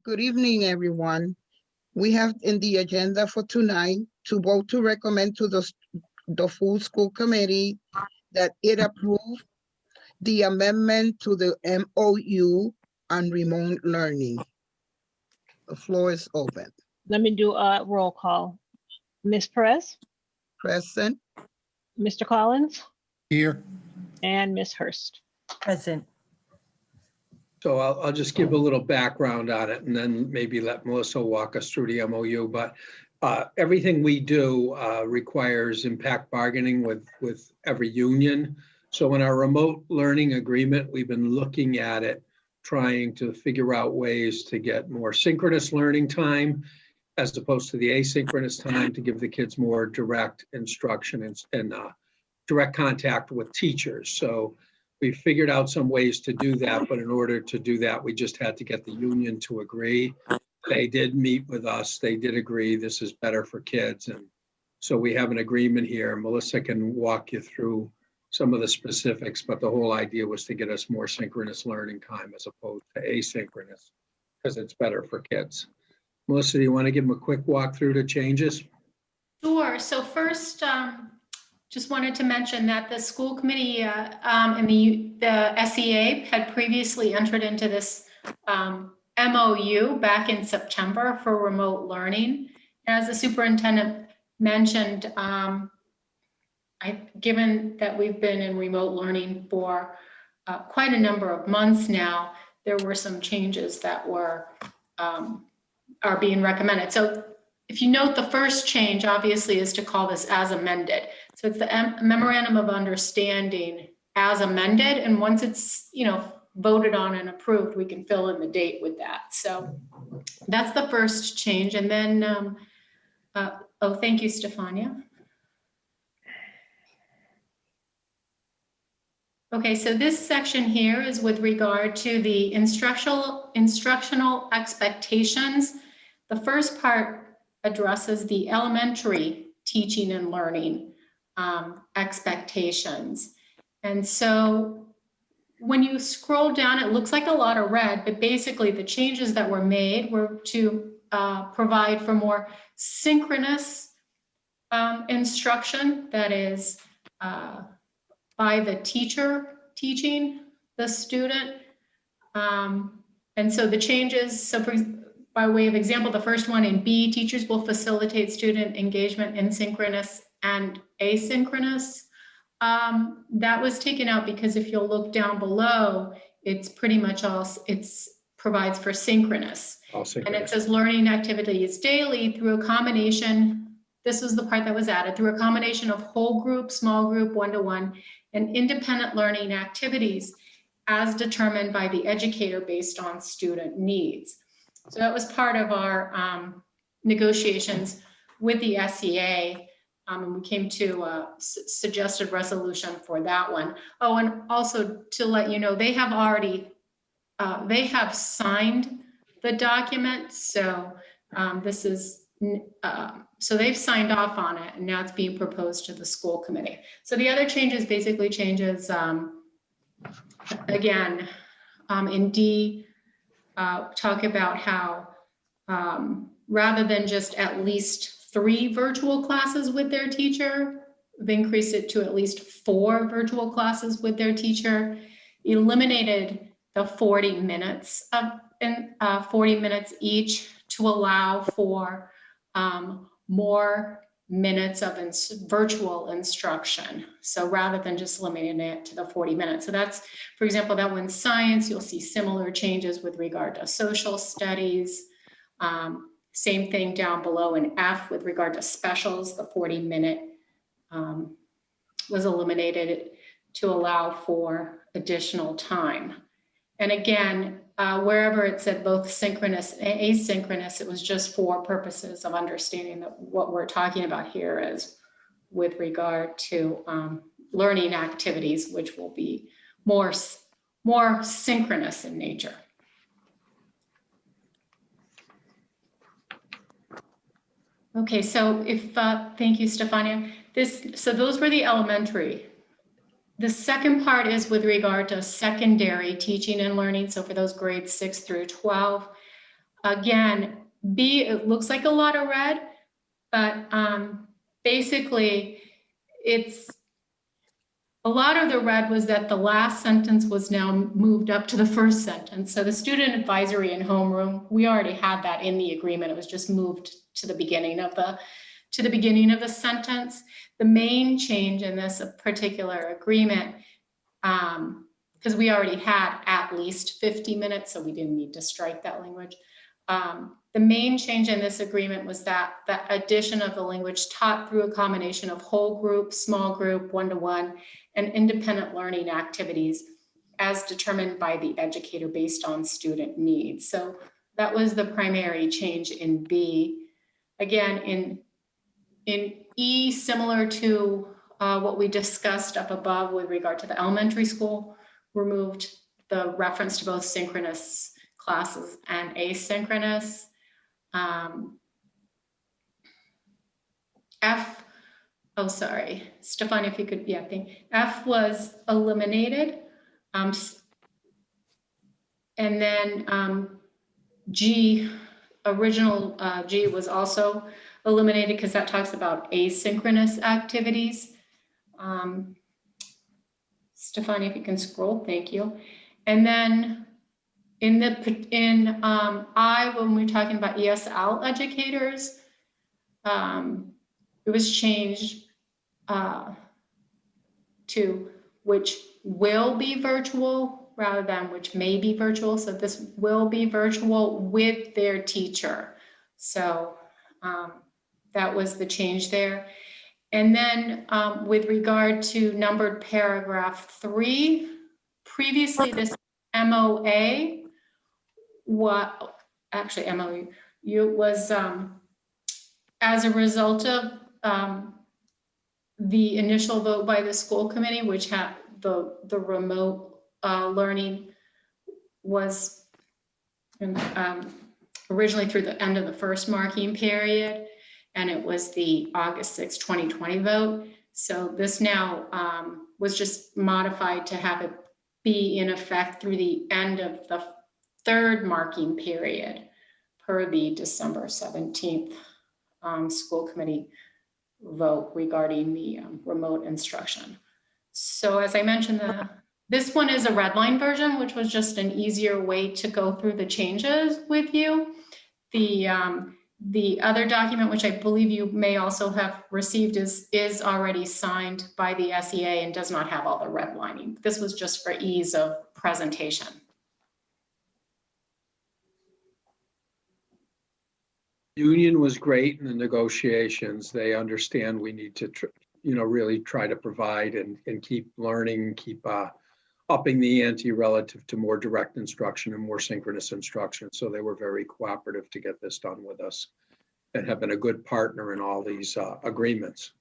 Good evening, everyone. We have in the agenda for tonight to vote to recommend to the full school committee that it approve the amendment to the MOU on remote learning. The floor is open. Let me do a roll call. Ms. Perez, Present. Mr. Collins, Here. and Ms. Hurst. Present. So I'll just give a little background on it and then maybe let Melissa walk us through the MOU. But everything we do requires impact bargaining with every union. So in our remote learning agreement, we've been looking at it, trying to figure out ways to get more synchronous learning time as opposed to the asynchronous time to give the kids more direct instruction and direct contact with teachers. So we figured out some ways to do that, but in order to do that, we just had to get the union to agree. They did meet with us. They did agree this is better for kids. And so we have an agreement here. Melissa can walk you through some of the specifics, but the whole idea was to get us more synchronous learning time as opposed to asynchronous because it's better for kids. Melissa, do you want to give them a quick walk through the changes? Sure. So first, just wanted to mention that the school committee and the SEA had previously entered into this MOU back in September for remote learning. As the superintendent mentioned, given that we've been in remote learning for quite a number of months now, there were some changes that are being recommended. So if you note, the first change obviously is to call this as amended. So it's the memorandum of understanding as amended. And once it's, voted on and approved, we can fill in the date with that. So that's the first change. And then, thank you, Stefania. Okay, so this section here is with regard to the instructional expectations. The first part addresses the elementary teaching and learning expectations. And so when you scroll down, it looks like a lot of red, but basically the changes that were made were to provide for more synchronous instruction, that is by the teacher teaching the student. And so the changes, by way of example, the first one in B, teachers will facilitate student engagement in synchronous and asynchronous. That was taken out because if you'll look down below, it's pretty much provides for synchronous. And it says learning activities daily through a combination, this was the part that was added, through a combination of whole group, small group, one-to-one, and independent learning activities as determined by the educator based on student needs. So that was part of our negotiations with the SEA, and we came to a suggested resolution for that one. Oh, and also to let you know, they have already, they have signed the document. So this is, so they've signed off on it, and now it's being proposed to the school committee. So the other changes basically changes, again, in D, talk about how rather than just at least 3 virtual classes with their teacher, they've increased it to at least 4 virtual classes with their teacher, eliminated the 40 minutes of 40 minutes each to allow for more minutes of virtual instruction. So rather than just limiting it to the 40 minutes. So that's, for example, that one science, you'll see similar changes with regard to social studies. Same thing down below in F with regard to specials, the 40-minute was eliminated to allow for additional time. And again, wherever it said both synchronous and asynchronous, it was just for purposes of understanding that what we're talking about here is with regard to learning activities, which will be more synchronous in nature. Okay, so if, thank you, Stefania. So those were the elementary. The second part is with regard to secondary teaching and learning. So for those grades 6 through 12, Again, B, it looks like a lot of red, but basically it's a lot of the red was that the last sentence was now moved up to the first sentence. So the student advisory and homeroom, we already had that in the agreement. It was just moved to the beginning of the sentence. The main change in this particular agreement, because we already had at least 50 minutes, so we didn't need to strike that language. The main change in this agreement was that the addition of the language taught through a combination of whole group, small group, one-to-one, and independent learning activities as determined by the educator based on student needs. So that was the primary change in B. Again, in E, similar to what we discussed up above with regard to the elementary school, removed the reference to both synchronous classes and asynchronous. F, oh, sorry, Stefan, if you could, yeah, F was eliminated. And then G, original G was also eliminated because that talks about asynchronous activities. Stefan, if you can scroll, thank you. And then in I, when we're talking about ESL educators, it was changed to which will be virtual rather than which may be virtual. So this will be virtual with their teacher. So that was the change there. And then with regard to numbered paragraph 3, previously this MOA, actually MOU was as a result of the initial vote by the school committee, which had the remote learning was originally through the end of the first marking period, and it was the August 6, 2020 vote. So this now was just modified to have it be in effect through the end of the third marking period per the December 17th school committee vote regarding the remote instruction. So as I mentioned, this one is a red line version, which was just an easier way to go through the changes with you. The other document, which I believe you may also have received, is already signed by the SEA and does not have all the redlining. This was just for ease of presentation. Union was great in the negotiations. They understand we need to, really try to provide and keep learning, keep upping the ante relative to more direct instruction and more synchronous instruction. So they were very cooperative to get this done with us and have been a good partner in all these agreements.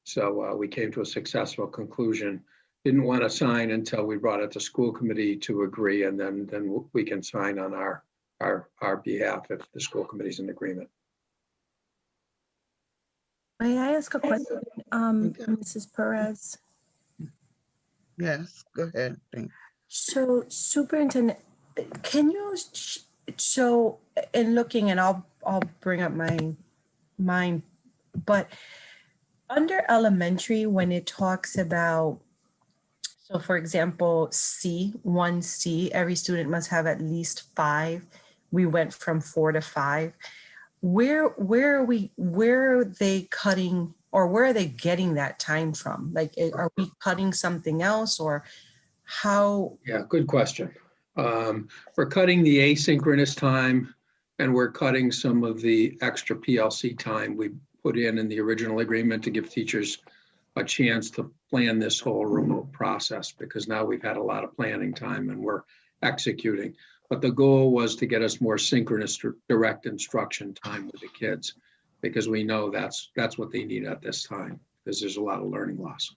So we came to a successful conclusion. Didn't want to sign until we brought it to school committee to agree, and then we can sign on our behalf if the school committee's in agreement. May I ask a question, Mrs. Perez? Yes, go ahead. Thanks. So Superintendent, can you, so in looking, and I'll bring up mine, but under elementary, when it talks about, so for example, C1C, every student must have at least 5. We went from 4 to 5. Where are they cutting, or where are they getting that time from? Like, are we cutting something else, or how? Yeah, good question. We're cutting the asynchronous time, and we're cutting some of the extra PLC time we put in the original agreement to give teachers a chance to plan this whole remote process, because now we've had a lot of planning time and we're executing. But the goal was to get us more synchronous direct instruction time with the kids, because we know that's what they need at this time, because there's a lot of learning loss.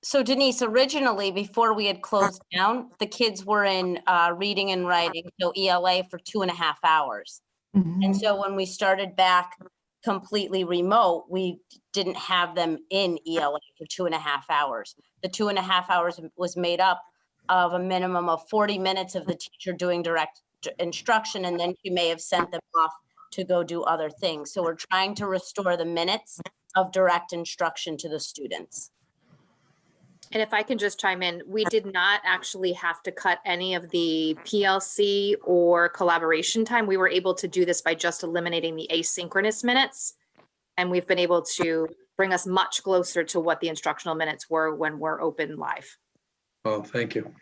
So Denise, originally, before we had closed down, the kids were in reading and writing, so ELA for 2.5 hours. Mhm. And so when we started back completely remote, we didn't have them in ELA for 2.5 hours. The 2.5 hours was made up of a minimum of 40 minutes of the teacher doing direct instruction, and then she may have sent them off to go do other things. So we're trying to restore the minutes of direct instruction to the students. And if I can just chime in, we did not actually have to cut any of the PLC or collaboration time. We were able to do this by just eliminating the asynchronous minutes. And we've been able to bring us much closer to what the instructional minutes were when we're open live. Oh, thank you.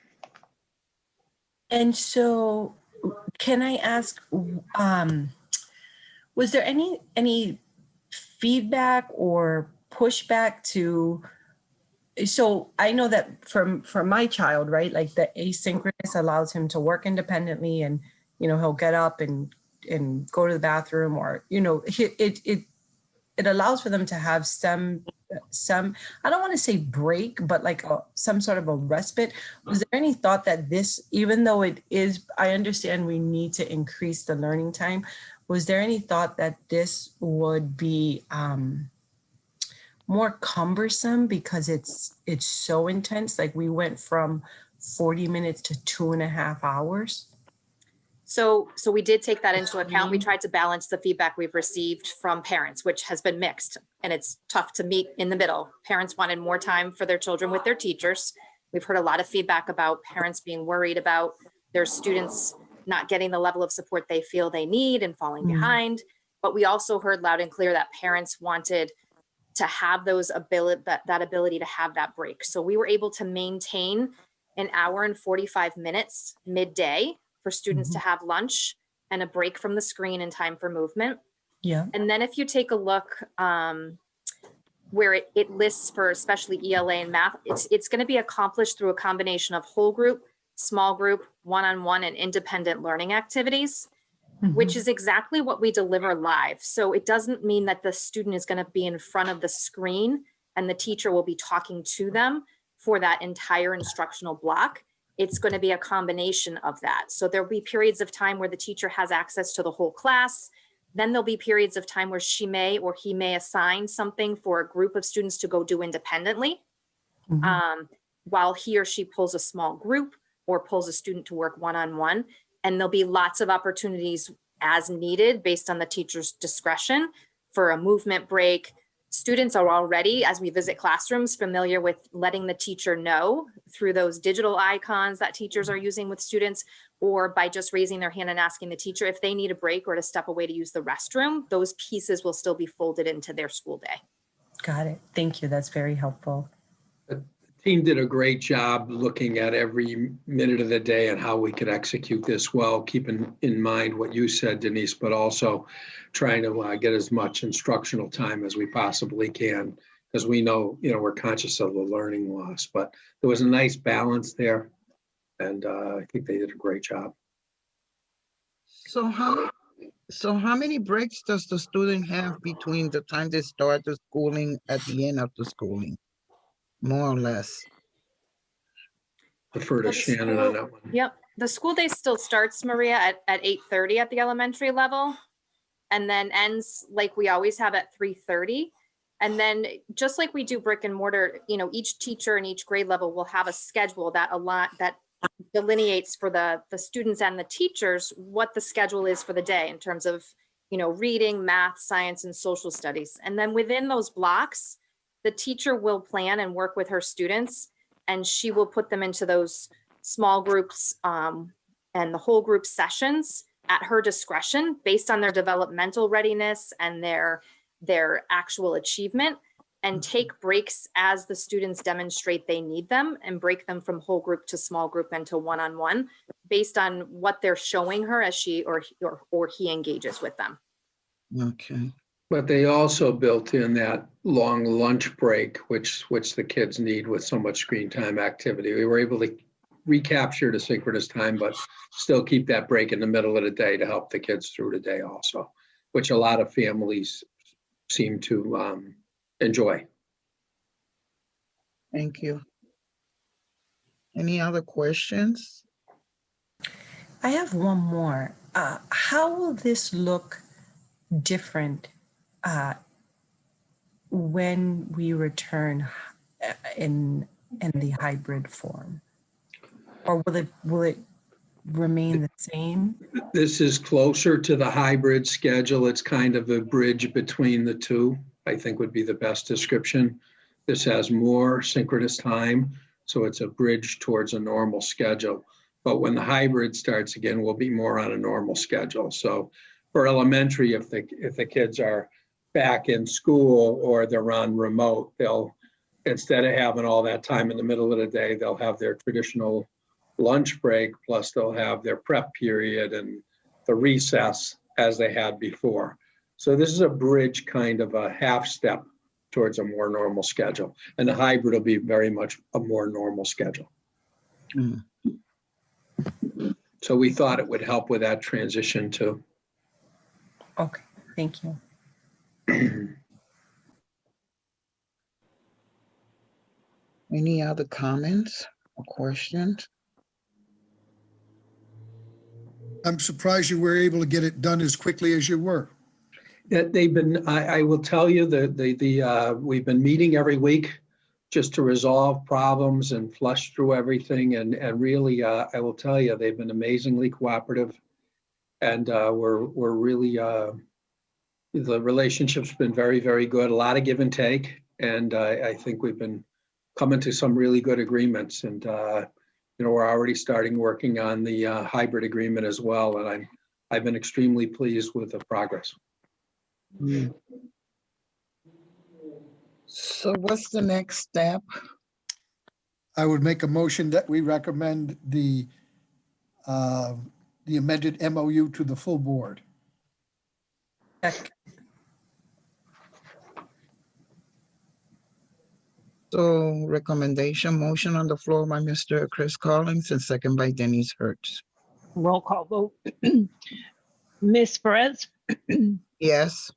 And so can I ask, was there any feedback or pushback to, so I know that from my child, right, like the asynchronous allows him to work independently, and, you know, he'll get up and go to the bathroom, or, you know, it allows for them to have some, I don't want to say break, but like some sort of a respite. Was there any thought that this, even though it is, I understand we need to increase the learning time, was there any thought that this would be more cumbersome because it's so intense? Like we went from 40 minutes to 2.5 hours. So we did take that into account. We tried to balance the feedback we've received from parents, which has been mixed, and it's tough to meet in the middle. Parents wanted more time for their children with their teachers. We've heard a lot of feedback about parents being worried about their students not getting the level of support they feel they need and falling behind. But we also heard loud and clear that parents wanted to have that ability to have that break. So we were able to maintain an hour and 45 minutes midday for students to have lunch and a break from the screen and time for movement. Yeah. And then if you take a look where it lists for especially ELA and math, it's going to be accomplished through a combination of whole group, small group, one-on-one, and independent learning activities, which is exactly what we deliver live. So it doesn't mean that the student is going to be in front of the screen and the teacher will be talking to them for that entire instructional block. It's going to be a combination of that. So there'll be periods of time where the teacher has access to the whole class. Then there'll be periods of time where she may or he may assign something for a group of students to go do independently, while he or she pulls a small group or pulls a student to work one-on-one. And there'll be lots of opportunities as needed based on the teacher's discretion for a movement break. Students are already, as we visit classrooms, familiar with letting the teacher know through those digital icons that teachers are using with students, or by just raising their hand and asking the teacher if they need a break or to step away to use the restroom. Those pieces will still be folded into their school day. Got it. Thank you. That's very helpful. The team did a great job looking at every minute of the day and how we could execute this well, keeping in mind what you said, Denise, but also trying to get as much instructional time as we possibly can, because we know, we're conscious of the learning loss, but there was a nice balance there, and I think they did a great job. So how many breaks does the student have between the time they start the schooling at the end of the schooling? More or less. Defer to Shannon on that one. Yep. The school day still starts, Maria, at 8:30 at the elementary level, and then ends like we always have at 3:30. And then just like we do brick and mortar, each teacher and each grade level will have a schedule that delineates for the students and the teachers what the schedule is for the day in terms of, reading, math, science, and social studies. And then within those blocks, the teacher will plan and work with her students, and she will put them into those small groups and the whole group sessions at her discretion based on their developmental readiness and their actual achievement, and take breaks as the students demonstrate they need them, and break them from whole group to small group and to one-on-one based on what they're showing her as she or he engages with them. Okay. But they also built in that long lunch break, which the kids need with so much screen time activity. We were able to recapture the synchronous time, but still keep that break in the middle of the day to help the kids through the day also, which a lot of families seem to enjoy. Thank you. Any other questions? I have one more. How will this look different when we return in the hybrid form? Or will it remain the same? This is closer to the hybrid schedule. It's kind of a bridge between the two, I think would be the best description. This has more synchronous time, so it's a bridge towards a normal schedule. But when the hybrid starts again, we'll be more on a normal schedule. So for elementary, if the kids are back in school or they're on remote, they'll, instead of having all that time in the middle of the day, they'll have their traditional lunch break, plus they'll have their prep period and the recess as they had before. So this is a bridge, kind of a half step towards a more normal schedule. And the hybrid will be very much a more normal schedule. Mm. So we thought it would help with that transition too. Okay, thank you. Any other comments or questions? I'm surprised you were able to get it done as quickly as you were. Yeah, they've been, I will tell you that we've been meeting every week just to resolve problems and flush through everything. And really, I will tell you, they've been amazingly cooperative. And we're really, the relationship's been very, very good. A lot of give and take. And I think we've been coming to some really good agreements. And, you know, we're already starting working on the hybrid agreement as well. And I've been extremely pleased with the progress. Mm. So what's the next step? I would make a motion that we recommend the amended MOU to the full board. Check. So recommendation, motion on the floor by Mr. Chris Collins and second by Denise Hertz. Roll call vote. Ms. Perez, Yes.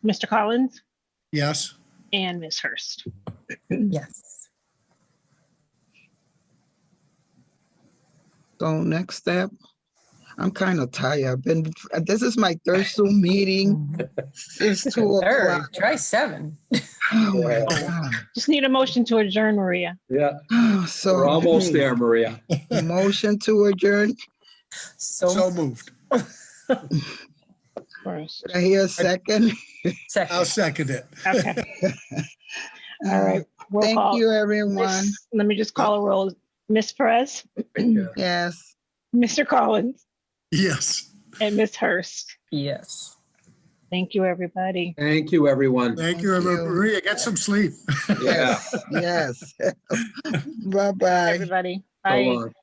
Mr. Collins, Yes, and Ms. Hurst. Yes. So next step, I'm kind of tired. This is my third Zoom meeting since 2 Third, o'clock. try 7. Oh my God. Just need a motion to adjourn, Maria. Yeah, So we're almost there, Maria. motion to adjourn. so moved. First. Did I hear a second? I'll Second. second it. Okay. All right. Roll Thank call. you, everyone. Let me just call a roll. Ms. Perez, Yes. Mr. Collins, Yes. and Ms. Hurst. Yes. Thank you, everybody. Thank you, everyone. Thank you, Thank you. Maria. Get some sleep. Yeah. Yes. Yes. Bye-bye. Everybody. So Bye. long.